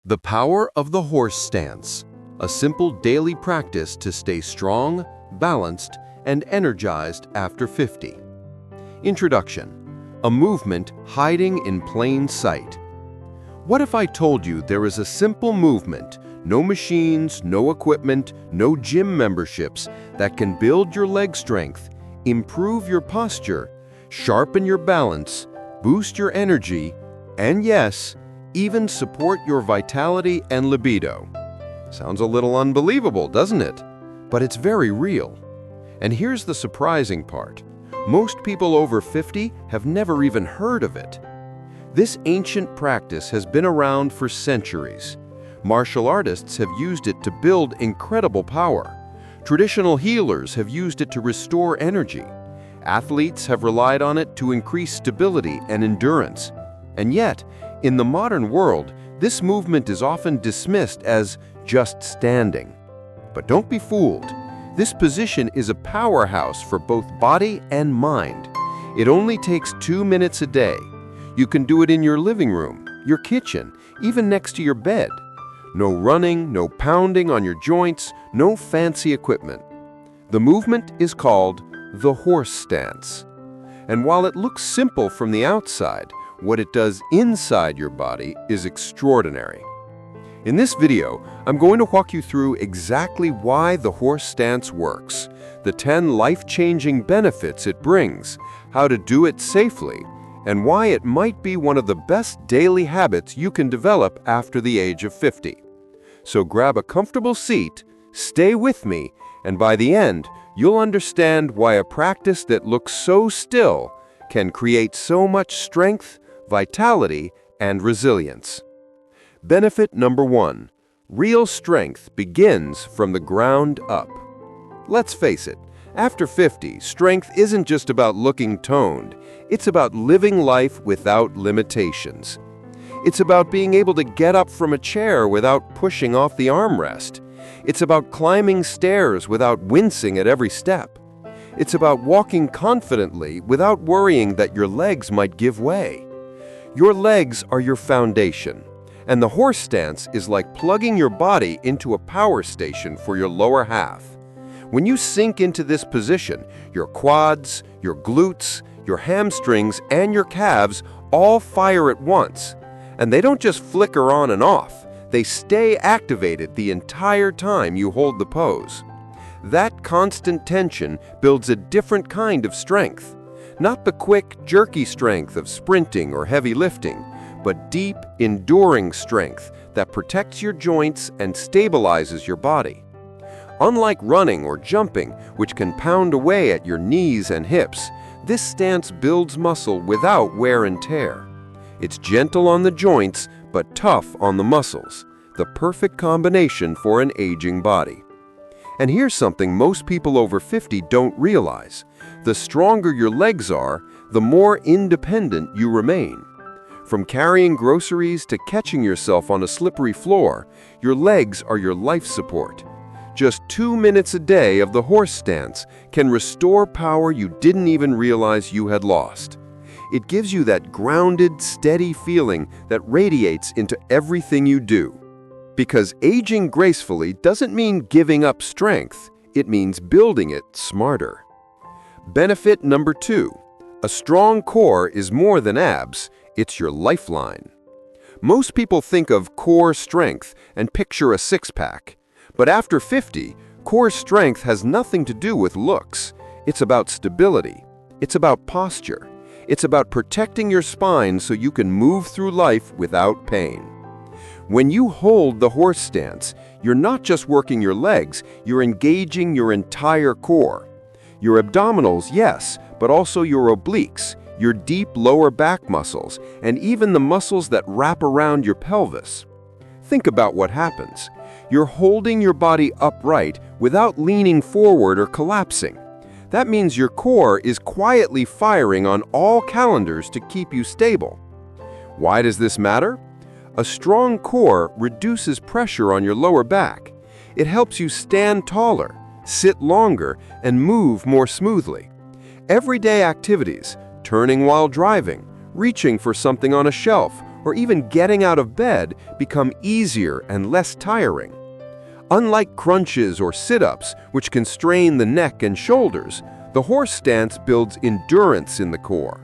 The power of the horse stance, a simple daily practice to stay strong, balanced, and energized after 50. Introduction: a movement hiding in plain sight. What if I told you there is a simple movement, no machines, no equipment, no gym memberships, that can build your leg strength, improve your posture, sharpen your balance, boost your energy, and yes, even support your vitality and libido? Sounds a little unbelievable, doesn't it? But it's very real. And here's the surprising part. Most people over 50 have never even heard of it. This ancient practice has been around for centuries. Martial artists have used it to build incredible power. Traditional healers have used it to restore energy. Athletes have relied on it to increase stability and endurance. And yet, in the modern world, this movement is often dismissed as just standing. But don't be fooled. This position is a powerhouse for both body and mind. It only takes 2 minutes a day. You can do it in your living room, your kitchen, even next to your bed. No running, no pounding on your joints, no fancy equipment. The movement is called the horse stance. And while it looks simple from the outside, what it does inside your body is extraordinary. In this video, I'm going to walk you through exactly why the horse stance works, the 10 life-changing benefits it brings, how to do it safely, and why it might be one of the best daily habits you can develop after the age of 50. So grab a comfortable seat, stay with me, and by the end, you'll understand why a practice that looks so still can create so much strength, vitality, and resilience. Benefit number 1. Real strength begins from the ground up. Let's face it, after 50, strength isn't just about looking toned. It's about living life without limitations. It's about being able to get up from a chair without pushing off the armrest. It's about climbing stairs without wincing at every step. It's about walking confidently without worrying that your legs might give way. Your legs are your foundation, and the horse stance is like plugging your body into a power station for your lower half. When you sink into this position, your quads, your glutes, your hamstrings, and your calves all fire at once. And they don't just flicker on and off, they stay activated the entire time you hold the pose. That constant tension builds a different kind of strength. Not the quick, jerky strength of sprinting or heavy lifting, but deep, enduring strength that protects your joints and stabilizes your body. Unlike running or jumping, which can pound away at your knees and hips, this stance builds muscle without wear and tear. It's gentle on the joints, but tough on the muscles, the perfect combination for an aging body. And here's something most people over 50 don't realize. The stronger your legs are, the more independent you remain. From carrying groceries to catching yourself on a slippery floor, your legs are your life support. Just 2 minutes a day of the horse stance can restore power you didn't even realize you had lost. It gives you that grounded, steady feeling that radiates into everything you do. Because aging gracefully doesn't mean giving up strength, it means building it smarter. Benefit number 2. A strong core is more than abs, it's your lifeline. Most people think of core strength and picture a six-pack. But after 50, core strength has nothing to do with looks. It's about stability. It's about posture. It's about protecting your spine so you can move through life without pain. When you hold the horse stance, you're not just working your legs, you're engaging your entire core. Your abdominals, yes, but also your obliques, your deep lower back muscles, and even the muscles that wrap around your pelvis. Think about what happens. You're holding your body upright without leaning forward or collapsing. That means your core is quietly firing on all cylinders to keep you stable. Why does this matter? A strong core reduces pressure on your lower back. It helps you stand taller, sit longer, and move more smoothly. Everyday activities, turning while driving, reaching for something on a shelf, or even getting out of bed become easier and less tiring. Unlike crunches or sit-ups, which can strain the neck and shoulders, the horse stance builds endurance in the core.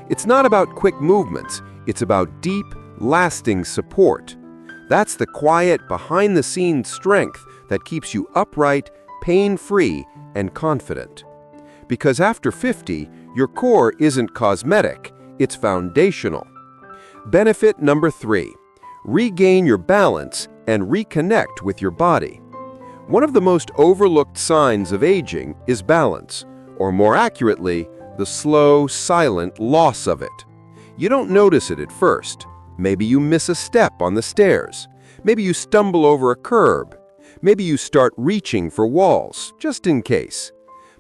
It's not about quick movements, it's about deep, lasting support. That's the quiet, behind-the-scenes strength that keeps you upright, pain-free, and confident. Because after 50, your core isn't cosmetic, it's foundational. Benefit number 3. Regain your balance and reconnect with your body. One of the most overlooked signs of aging is balance, or more accurately, the slow, silent loss of it. You don't notice it at first. Maybe you miss a step on the stairs. Maybe you stumble over a curb. Maybe you start reaching for walls, just in case.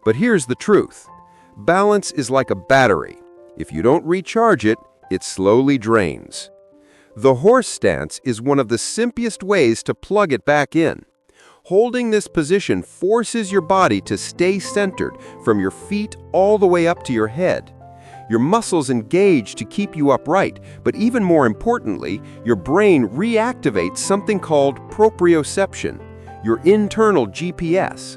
But here's the truth. Balance is like a battery. If you don't recharge it, it slowly drains. The horse stance is one of the simplest ways to plug it back in. Holding this position forces your body to stay centered from your feet all the way up to your head. Your muscles engage to keep you upright, but even more importantly, your brain reactivates something called proprioception, your internal GPS.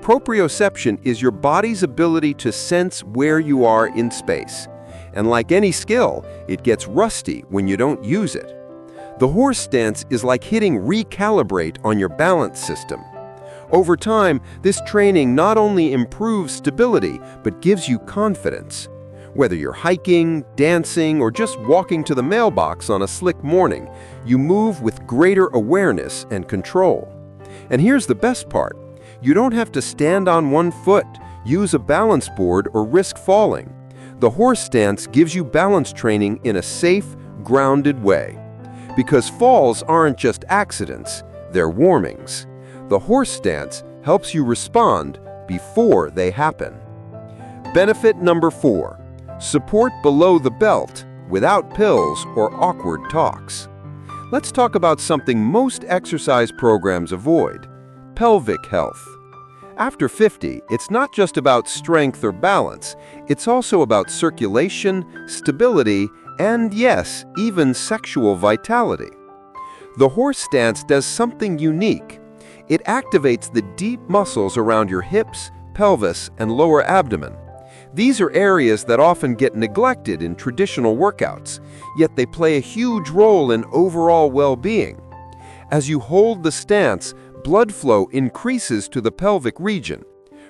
Proprioception is your body's ability to sense where you are in space. And like any skill, it gets rusty when you don't use it. The horse stance is like hitting recalibrate on your balance system. Over time, this training not only improves stability, but gives you confidence. Whether you're hiking, dancing, or just walking to the mailbox on a slick morning, you move with greater awareness and control. And here's the best part. You don't have to stand on one foot, use a balance board, or risk falling. The horse stance gives you balance training in a safe, grounded way. Because falls aren't just accidents, they're warnings. The horse stance helps you respond before they happen. Benefit number 4. Support below the belt without pills or awkward talks. Let's talk about something most exercise programs avoid: pelvic health. After 50, it's not just about strength or balance, it's also about circulation, stability, and yes, even sexual vitality. The horse stance does something unique. It activates the deep muscles around your hips, pelvis, and lower abdomen. These are areas that often get neglected in traditional workouts, yet they play a huge role in overall well-being. As you hold the stance, blood flow increases to the pelvic region.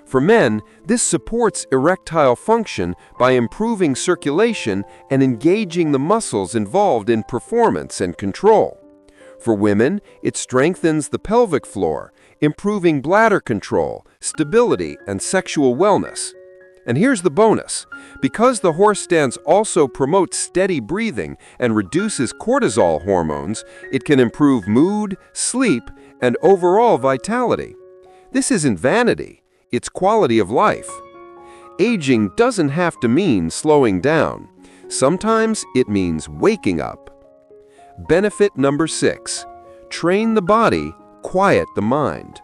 For men, this supports erectile function by improving circulation and engaging the muscles involved in performance and control. For women, it strengthens the pelvic floor, improving bladder control, stability, and sexual wellness. And here's the bonus. Because the horse stance also promotes steady breathing and reduces cortisol hormones, it can improve mood, sleep, and overall vitality. This isn't vanity, it's quality of life. Aging doesn't have to mean slowing down. Sometimes it means waking up. Benefit number 6. Train the body, quiet the mind.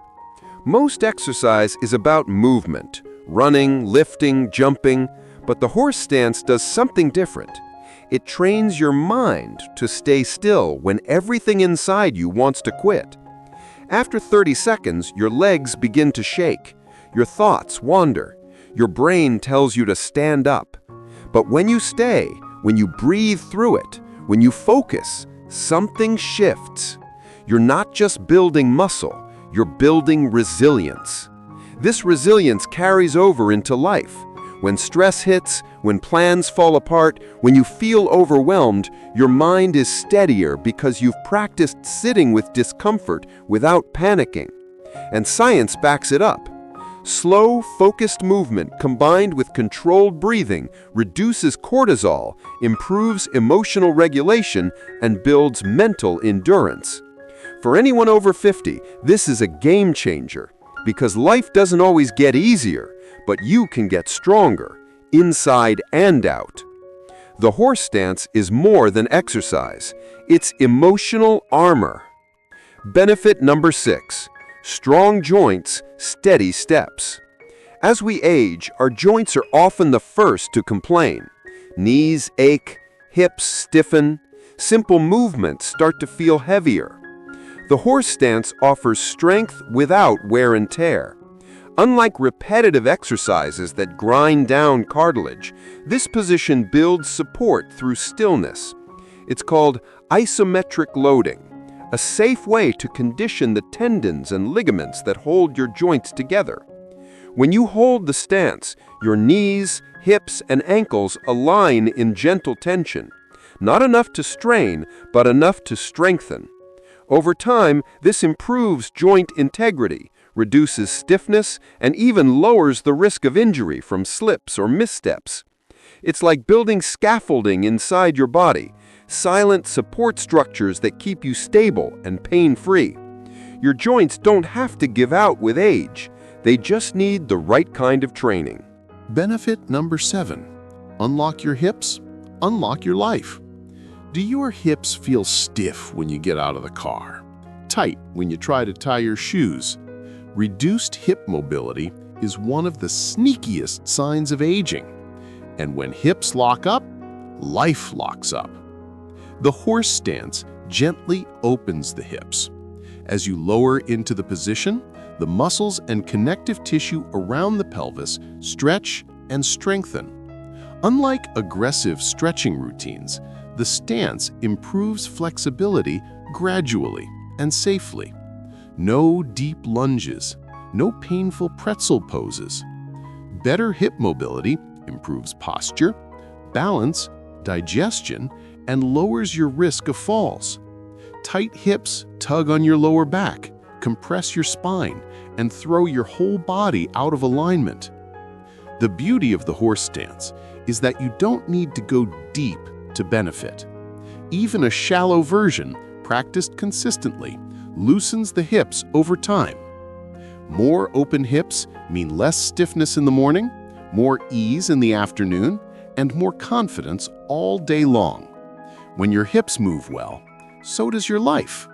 Most exercise is about movement, running, lifting, jumping, but the horse stance does something different. It trains your mind to stay still when everything inside you wants to quit. After 30 seconds, your legs begin to shake, your thoughts wander, your brain tells you to stand up. But when you stay, when you breathe through it, when you focus, something shifts. You're not just building muscle, you're building resilience. This resilience carries over into life. When stress hits, when plans fall apart, when you feel overwhelmed, your mind is steadier because you've practiced sitting with discomfort without panicking. And science backs it up. Slow, focused movement combined with controlled breathing reduces cortisol, improves emotional regulation, and builds mental endurance. For anyone over 50, this is a game changer. Because life doesn't always get easier, but you can get stronger, inside and out. The horse stance is more than exercise. It's emotional armor. Benefit number 6. Strong joints, steady steps. As we age, our joints are often the first to complain. Knees ache, hips stiffen. Simple movements start to feel heavier. The horse stance offers strength without wear and tear. Unlike repetitive exercises that grind down cartilage, this position builds support through stillness. It's called isometric loading, a safe way to condition the tendons and ligaments that hold your joints together. When you hold the stance, your knees, hips, and ankles align in gentle tension. Not enough to strain, but enough to strengthen. Over time, this improves joint integrity, reduces stiffness, and even lowers the risk of injury from slips or missteps. It's like building scaffolding inside your body, silent support structures that keep you stable and pain-free. Your joints don't have to give out with age. They just need the right kind of training. Benefit number 7. Unlock your hips, unlock your life. Do your hips feel stiff when you get out of the car? Tight when you try to tie your shoes? Reduced hip mobility is one of the sneakiest signs of aging. And when hips lock up, life locks up. The horse stance gently opens the hips. As you lower into the position, the muscles and connective tissue around the pelvis stretch and strengthen. Unlike aggressive stretching routines, the stance improves flexibility gradually and safely. No deep lunges, no painful pretzel poses. Better hip mobility improves posture, balance, digestion, and lowers your risk of falls. Tight hips tug on your lower back, compress your spine, and throw your whole body out of alignment. The beauty of the horse stance is that you don't need to go deep to benefit. Even a shallow version, practiced consistently, loosens the hips over time. More open hips mean less stiffness in the morning, more ease in the afternoon, and more confidence all day long. When your hips move well, so does your life.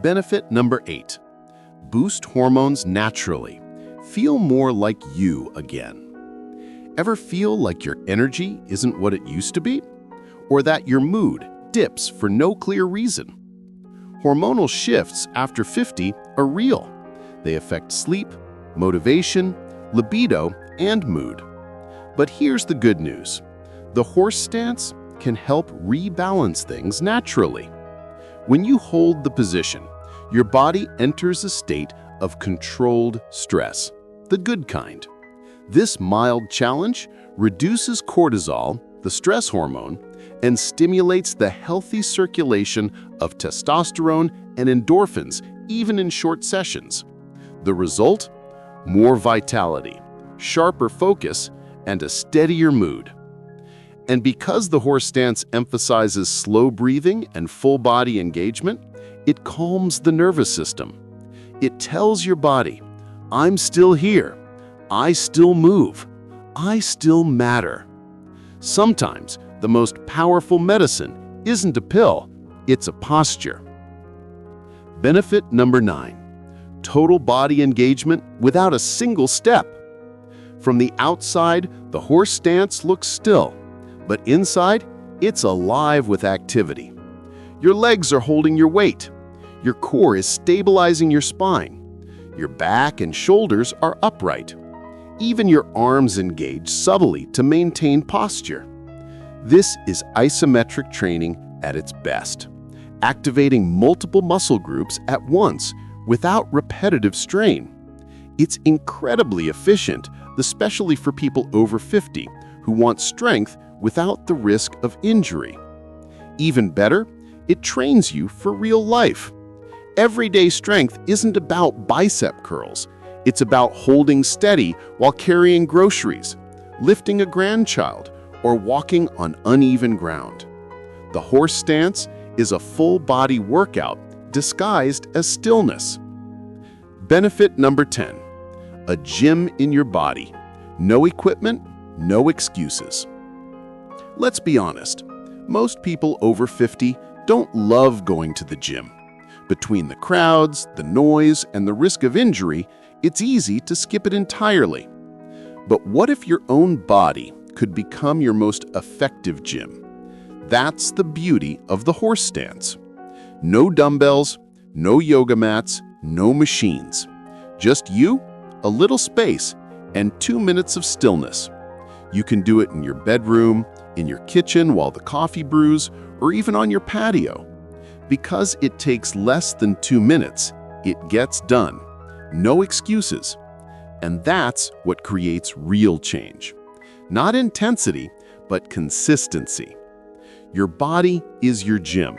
Benefit number 8. Boost hormones naturally. Feel more like you again. Ever feel like your energy isn't what it used to be? Or that your mood dips for no clear reason? Hormonal shifts after 50 are real. They affect sleep, motivation, libido, and mood. But here's the good news. The horse stance can help rebalance things naturally. When you hold the position, your body enters a state of controlled stress, the good kind. This mild challenge reduces cortisol, the stress hormone, and stimulates the healthy circulation of testosterone and endorphins, even in short sessions. The result? More vitality, sharper focus, and a steadier mood. And because the horse stance emphasizes slow breathing and full body engagement, it calms the nervous system. It tells your body, I'm still here, I still move, I still matter. Sometimes the most powerful medicine isn't a pill, it's a posture. Benefit number 9. Total body engagement without a single step. From the outside, the horse stance looks still, but inside, it's alive with activity. Your legs are holding your weight. Your core is stabilizing your spine. Your back and shoulders are upright. Even your arms engage subtly to maintain posture. This is isometric training at its best, activating multiple muscle groups at once without repetitive strain. It's incredibly efficient, especially for people over 50 who want strength without the risk of injury. Even better, it trains you for real life. Everyday strength isn't about bicep curls. It's about holding steady while carrying groceries, lifting a grandchild, or walking on uneven ground. The horse stance is a full-body workout disguised as stillness. Benefit number 10. A gym in your body. No equipment, no excuses. Let's be honest, most people over 50 don't love going to the gym. Between the crowds, the noise, and the risk of injury, it's easy to skip it entirely. But what if your own body could become your most effective gym? That's the beauty of the horse stance. No dumbbells, no yoga mats, no machines. Just you, a little space, and 2 minutes of stillness. You can do it in your bedroom, in your kitchen while the coffee brews, or even on your patio. Because it takes less than 2 minutes, it gets done. No excuses. And that's what creates real change. Not intensity, but consistency. Your body is your gym.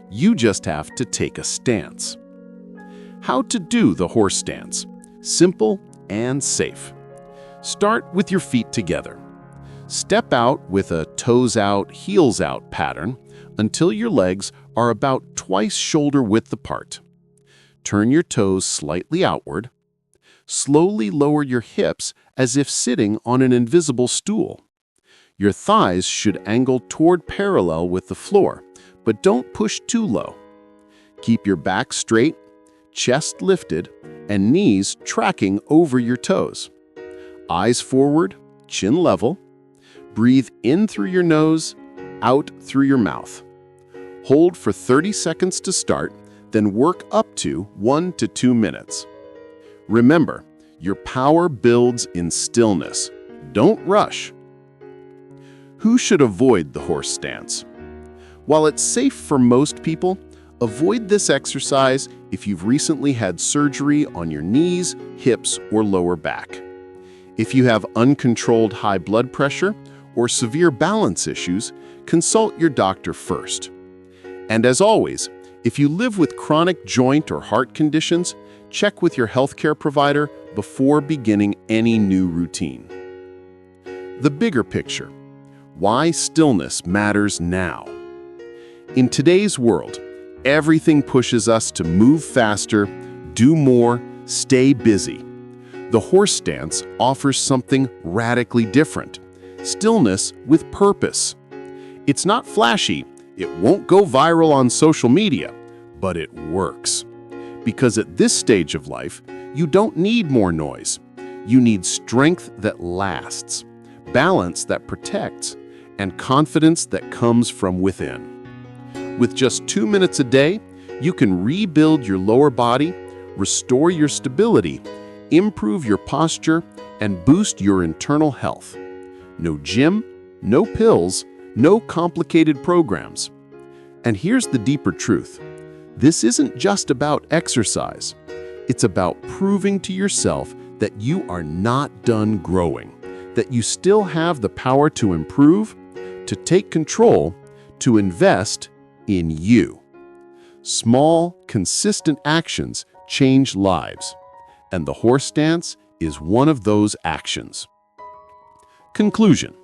You just have to take a stance. How to do the horse stance. Simple and safe. Start with your feet together. Step out with a toes out, heels out pattern until your legs are about twice shoulder width apart. Turn your toes slightly outward. Slowly lower your hips as if sitting on an invisible stool. Your thighs should angle toward parallel with the floor, but don't push too low. Keep your back straight, chest lifted, and knees tracking over your toes. Eyes forward, chin level. Breathe in through your nose, out through your mouth. Hold for 30 seconds to start, then work up to 1 to 2 minutes. Remember, your power builds in stillness. Don't rush. Who should avoid the horse stance? While it's safe for most people, avoid this exercise if you've recently had surgery on your knees, hips, or lower back. If you have uncontrolled high blood pressure or severe balance issues, consult your doctor first. And as always, if you live with chronic joint or heart conditions, check with your healthcare provider before beginning any new routine. The bigger picture. Why stillness matters now. In today's world, everything pushes us to move faster, do more, stay busy. The horse stance offers something radically different. Stillness with purpose. It's not flashy, it won't go viral on social media, but it works. Because at this stage of life, you don't need more noise. You need strength that lasts, balance that protects, and confidence that comes from within. With just 2 minutes a day, you can rebuild your lower body, restore your stability, improve your posture, and boost your internal health. No gym, no pills, no complicated programs. And here's the deeper truth. This isn't just about exercise. It's about proving to yourself that you are not done growing, that you still have the power to improve, to take control, to invest in you. Small, consistent actions change lives, and the horse stance is one of those actions. Conclusion.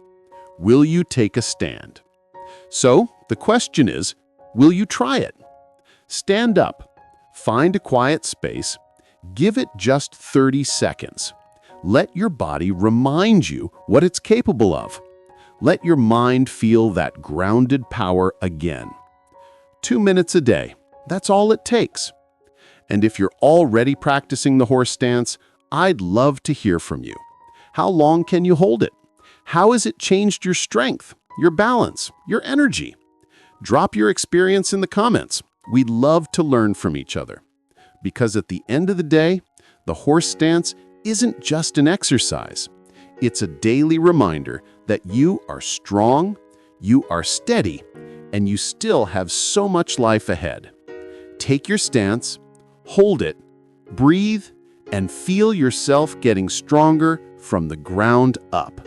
Will you take a stand? So, the question is, will you try it? Stand up, find a quiet space, give it just 30 seconds. Let your body remind you what it's capable of. Let your mind feel that grounded power again. 2 minutes a day, that's all it takes. And if you're already practicing the horse stance, I'd love to hear from you. How long can you hold it? How has it changed your strength, your balance, your energy? Drop your experience in the comments. We'd love to learn from each other. Because at the end of the day, the horse stance isn't just an exercise. It's a daily reminder that you are strong, you are steady, and you still have so much life ahead. Take your stance, hold it, breathe, and feel yourself getting stronger from the ground up.